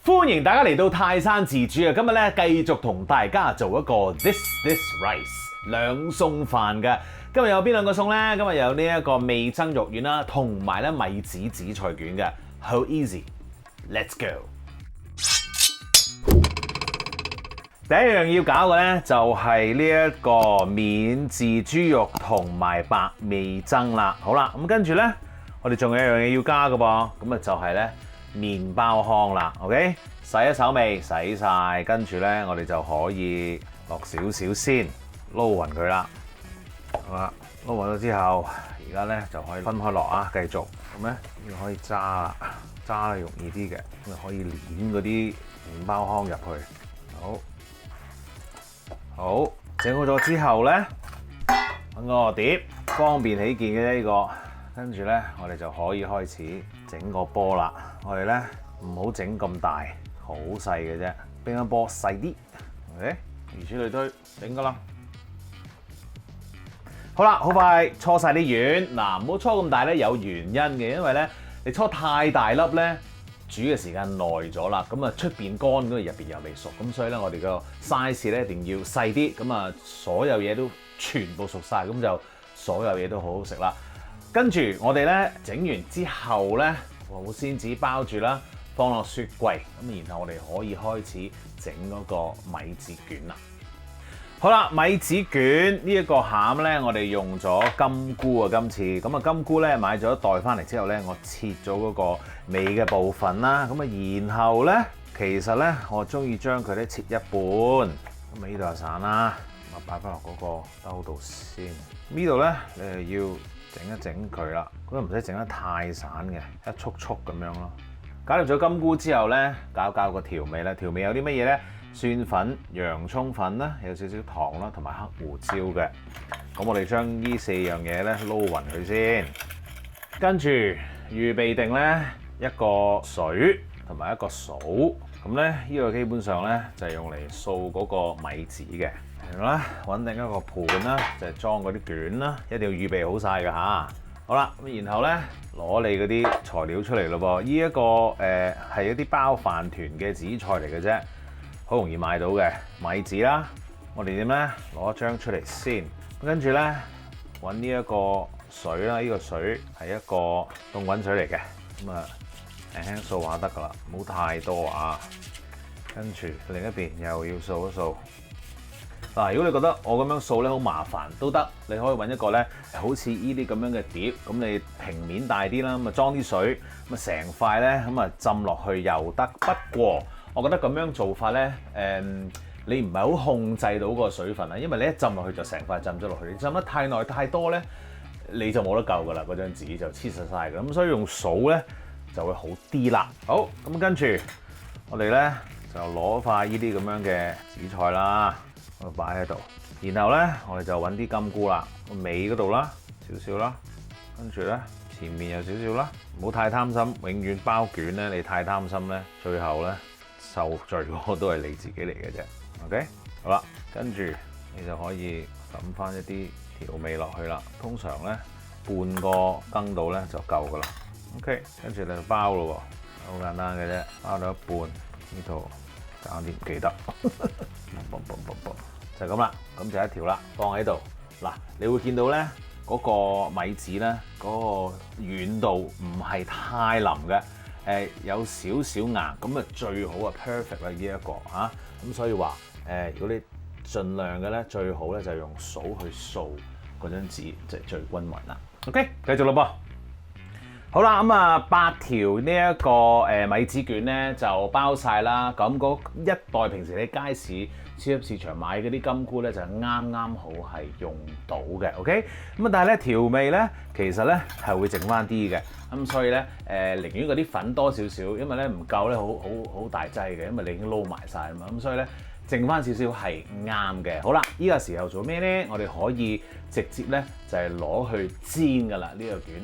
歡迎大家嚟到泰山自主啊！今日咧繼續同大家做一個 This Rice 兩餸飯嘅。今日有邊兩個餸咧？今日有呢一個味噌肉丸啦，同埋咧米子紫菜卷嘅，好 easy。Let's go！ 第一樣要搞嘅咧就係呢一個免治豬肉同埋白味噌啦。好啦，咁跟住咧，我哋仲有一樣嘢要加嘅噃，咁啊就係咧麵包糠啦。OK， 洗一手未？洗晒，跟住咧我哋就可以落少少先，撈勻佢啦。好啦，撈勻咗之後，而家咧就可以分開落啊，繼續咁咧要可以揸啦，揸咧容易啲嘅，咁啊可以攣嗰啲麵包糠入去。好，整好咗之後咧，揾個碟，方便起見嘅啫呢個。跟住咧，我哋就可以開始整個波啦。我哋咧唔好整咁大，好細嘅啫，乒乓波細啲。OK， 如此類推，整㗎啦。好啦，好快搓晒啲丸。嗱，唔好搓咁大咧，有原因嘅，因為咧你搓太大粒咧，煮嘅時間耐咗啦，咁啊出邊乾，咁入邊又未熟，咁所以咧我哋個 size 咧一定要細啲，咁啊所有嘢都全部熟晒，咁就所有嘢都好好食啦。跟住我哋咧整完之後咧，保鮮紙包住啦，放落雪櫃，咁然後我哋可以開始整嗰個米子卷啦。好啦，米子卷呢一個餡咧，我哋用咗金菇啊，今次咁啊金菇咧買咗一袋翻嚟之後咧，我切咗嗰個尾嘅部分啦，咁啊然後咧，其實咧我中意將佢咧切一半，咁啊呢度就散啦，咁啊擺翻落嗰個兜度先。呢度咧你要整一整佢啦，咁啊唔使整得太散嘅，一束束咁樣咯。搞掂咗金菇之後咧，搞個調味啦。調味有啲乜嘢咧？蒜粉、洋葱粉啦，有少少糖啦，同埋黑胡椒嘅。咁我哋將呢四樣嘢咧撈勻佢先，跟住預備定咧一個水同埋一個掃。咁咧呢個基本上咧就係用嚟掃嗰個米子嘅。然後咧揾定一個盤啦，就係裝嗰啲卷啦，一定要預備好晒㗎嚇。好啦，咁然後咧攞你嗰啲材料出嚟咯噃。呢一個係一啲包飯團嘅紫菜嚟嘅啫。好容易買到嘅米子啦，我哋點咧攞一張出嚟先，跟住咧揾呢一個水啦，呢個水係一個凍滾水嚟嘅，咁啊輕輕掃下得噶啦，唔好太多啊。跟住另一邊又要掃一掃。嗱，如果你覺得我咁樣掃咧好麻煩都得，你可以揾一個咧好似呢啲咁樣嘅碟，咁你平面大啲啦，咁啊裝啲水，咁啊成塊咧咁啊浸落去又得。不過我覺得咁樣做法咧，你唔係好控制到個水分啊，因為你一浸落去就成塊浸咗落去，你浸得太耐太多咧，你就冇得救噶啦，嗰張紙就黐實晒㗎，咁所以用掃咧就會好啲啦。好，咁跟住我哋咧就攞塊呢啲咁樣嘅紫菜啦，我擺喺度，然後咧我哋就揾啲金菇啦，個尾嗰度啦少少啦，跟住咧前面有少少啦，唔好太貪心，永遠包卷咧你太貪心咧，最後咧受罪嗰個都係你自己嚟嘅啫。OK， 好啦，跟住你就可以揼翻一啲調味落去啦。通常咧半個羹度咧就夠噶啦。OK， 跟住你就包咯喎，好簡單嘅啫，包到一半呢度搞掂唔記得，就係咁啦。咁就一條啦，放喺度。嗱，你會見到咧嗰個米子咧嗰個軟度唔係太腍嘅。有少少硬，咁啊最好啊 perfect 啦呢一個嚇，咁所以話如果你盡量嘅咧，最好咧就用掃去掃嗰張紙，即係最均勻啦。OK， 繼續咯噃。好啦，咁啊8條呢一個米子卷咧就包晒啦。咁嗰一袋平時喺街市、超級市場買嗰啲金菇咧就啱啱好係用到嘅。OK， 咁啊但係咧調味咧其實咧係會剩翻啲嘅。咁所以咧寧願嗰啲粉多少少，因為咧唔夠咧好大劑嘅，因為你已經撈埋晒啊嘛。咁所以咧剩翻少少係啱嘅。好啦，呢個時候做咩咧？我哋可以直接咧就係攞去煎噶啦呢個卷。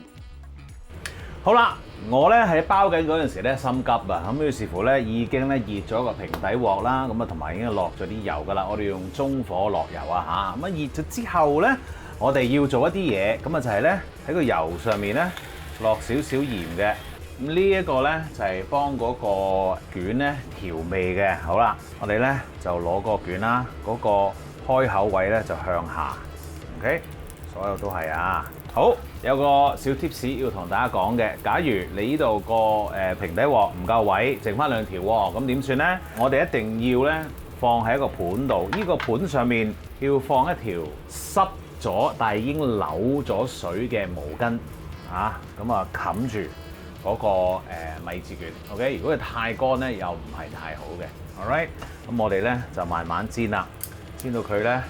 好啦，我咧喺包緊嗰陣時咧心急啊，咁於是乎咧已經咧熱咗個平底鑊啦，咁啊同埋已經落咗啲油噶啦，我哋用中火落油啊嚇，咁啊熱咗之後咧，我哋要做一啲嘢，咁啊就係咧喺個油上面咧落少少鹽嘅，咁呢一個咧就係幫嗰個卷咧調味嘅。好啦，我哋咧就攞個卷啦，嗰個開口位咧就向下。OK， 所有都係啊。好，有個小 tips 要同大家講嘅。假如你呢度個平底鑊唔夠位，剩翻2條喎，咁點算呢？我哋一定要咧放喺一個盤度，呢個盤上面要放一條濕咗但係已經扭咗水嘅毛巾啊，咁啊冚住嗰個米字卷。OK， 如果佢太乾咧，又唔係太好嘅。Alright， 咁我哋咧就慢慢煎啦，煎到佢咧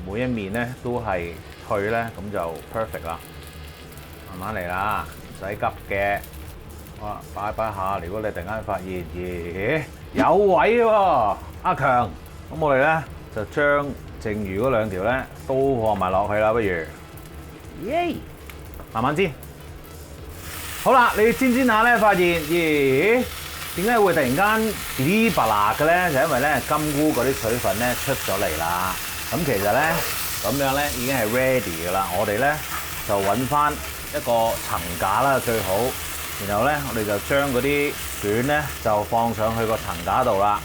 每一面咧都係脆咧，咁就 perfect 啦。慢慢嚟啦，唔使急嘅。哇，擺下，如果你突然間發現，咦，有位喎，阿強，咁我哋咧就將剩餘嗰2條咧都放埋落去啦，不如，耶，慢慢煎。好啦，你煎下咧，發現，咦，點解會突然間哩吧啦嘅咧？就因為咧金菇嗰啲水分咧出咗嚟啦。咁其實咧咁樣咧已經係 ready 噶啦，我哋咧就揾翻一個層架啦最好，然後咧我哋就將嗰啲卷咧就放上去個層架度啦。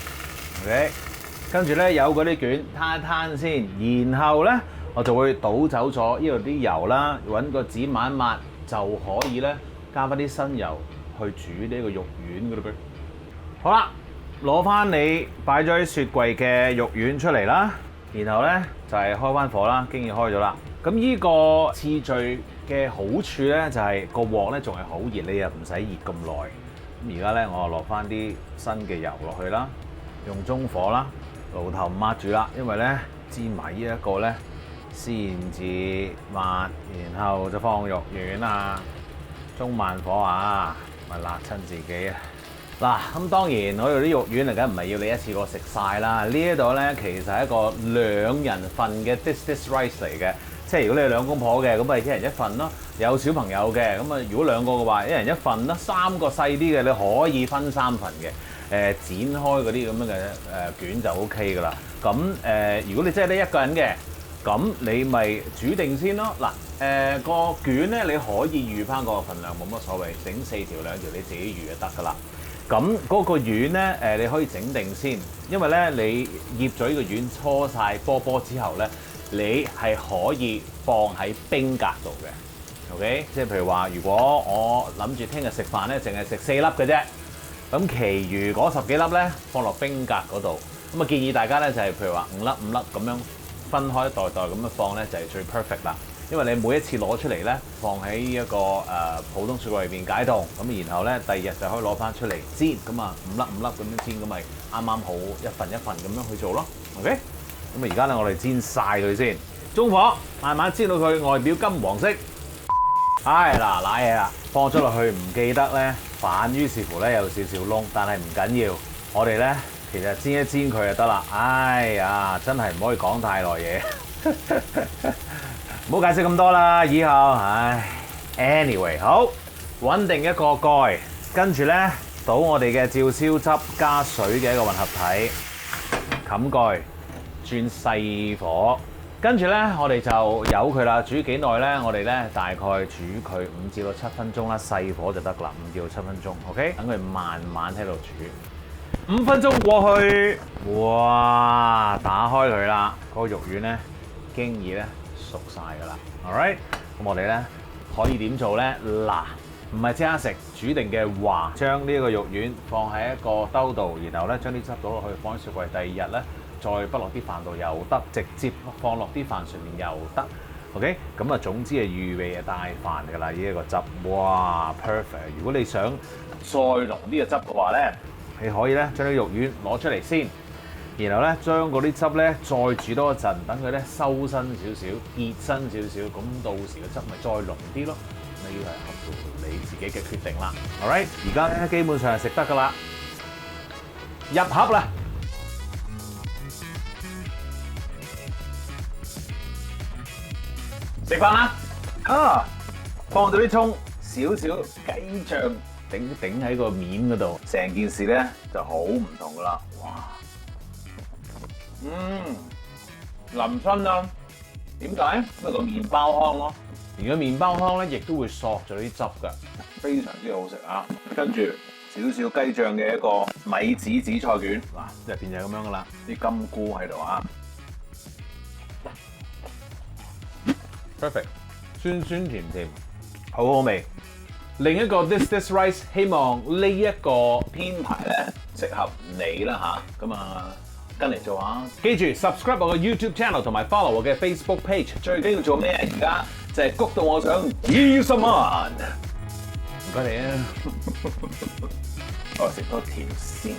OK， 跟住咧有嗰啲卷攤一攤先，然後咧我就會倒走咗呢度啲油啦，揾個紙抹一抹就可以咧加翻啲新油去煮呢個肉丸噶啦。好啦，攞翻你擺咗喺雪櫃嘅肉丸出嚟啦，然後咧就係開翻火啦，經已開咗啦。咁呢個次序嘅好處咧就係個鑊咧仲係好熱，你又唔使熱咁耐。咁而家咧我落翻啲新嘅油落去啦，用中火啦，爐頭抹住啦，因為咧煎埋呢一個咧先至抹，然後就放肉丸啊，中慢火啊，咪辣親自己啊！嗱，咁當然我哋啲肉丸嚟緊唔係要你一次過食晒啦，呢一度咧其實係一個2人份嘅 this rice 嚟嘅。即係如果你係2公婆嘅，咁咪1人1份咯。有小朋友嘅，咁啊如果2個嘅話，1人1份啦。3個細啲嘅，你可以分3份嘅。剪開嗰啲咁樣嘅卷就 OK 噶啦。咁如果你真係得1個人嘅，咁你咪煮定先咯。嗱，個卷咧你可以預翻個份量，冇乜所謂，整4條2條你自己預就得噶啦。咁嗰個丸咧你可以整定先，因為咧你醃咗呢個丸搓晒波波之後咧，你係可以放喺冰格度嘅 ，OK？ 即係譬如話，如果我諗住聽日食飯咧，淨係食4粒嘅啫，咁其餘嗰10幾粒咧放落冰格嗰度。咁啊建議大家咧就係譬如話5粒5粒咁樣分開一袋袋咁樣放咧，就係最 perfect 啦。因為你每一次攞出嚟咧，放喺一個普通雪櫃入邊解凍，咁然後咧第2日就可以攞翻出嚟煎，咁啊5粒5粒咁樣煎，咁咪啱啱好1份1份咁樣去做咯 ，OK？ 咁啊而家咧我哋煎晒佢先，中火慢慢煎到佢外表金黃色。唉嗱，瀨嘢啦，放咗落去唔記得咧反，於是乎咧有少少燶，但係唔緊要，我哋咧其實煎一煎佢就得啦。哎呀，真係唔可以講太耐嘢。唔好解釋咁多啦，以後唉 ，anyway 好，穩定一個蓋，跟住咧倒我哋嘅照燒汁加水嘅一個混合體，冚蓋，轉細火，跟住咧我哋就由佢啦，煮幾耐咧？我哋咧大概煮佢5至到7分鐘啦，細火就得啦，5至到7分鐘 ，OK？ 等佢慢慢喺度煮，5分鐘過去，哇！打開佢啦，個肉丸咧經已咧熟晒㗎啦 ，alright， 咁我哋咧可以點做咧？嗱，唔係即刻食，煮定嘅話，將呢個肉丸放喺一個兜度，然後咧將啲汁倒落去，放喺雪櫃，第2日咧再不落啲飯度又得，直接放落啲飯上面又得 ，OK， 咁啊總之係預備係帶飯㗎啦，呢一個汁，哇 perfect！ 如果你想再濃啲嘅汁嘅話咧，你可以咧將啲肉丸攞出嚟先。然後咧，將嗰啲汁咧再煮多一陣，等佢咧收身少少、熱身少少，咁到時個汁咪再濃啲咯。呢個係合乎你自己嘅決定啦。Alright， 而家咧基本上係食得㗎啦，入盒啦。食飯啦！啊，放咗啲葱，少少雞醬頂喺個面嗰度，成件事咧就好唔同㗎啦。哇！腍身啊！點解？因為個麵包糠咯。連個麵包糠咧亦都會索咗啲汁㗎，非常之好食啊！跟住少少雞醬嘅一個米子紫菜卷，嗱入邊就係咁樣噶啦，啲金菇喺度啊 ，perfect， 酸酸甜甜，好好味。另一個 This Rice， 希望呢一個編排咧適合你啦嚇，咁啊跟嚟做下。記住 subscribe 我嘅 YouTube channel 同埋 follow 我嘅 Facebook page。最緊要做咩？而家就係谷到我想20萬。唔該你啊！我食多條先。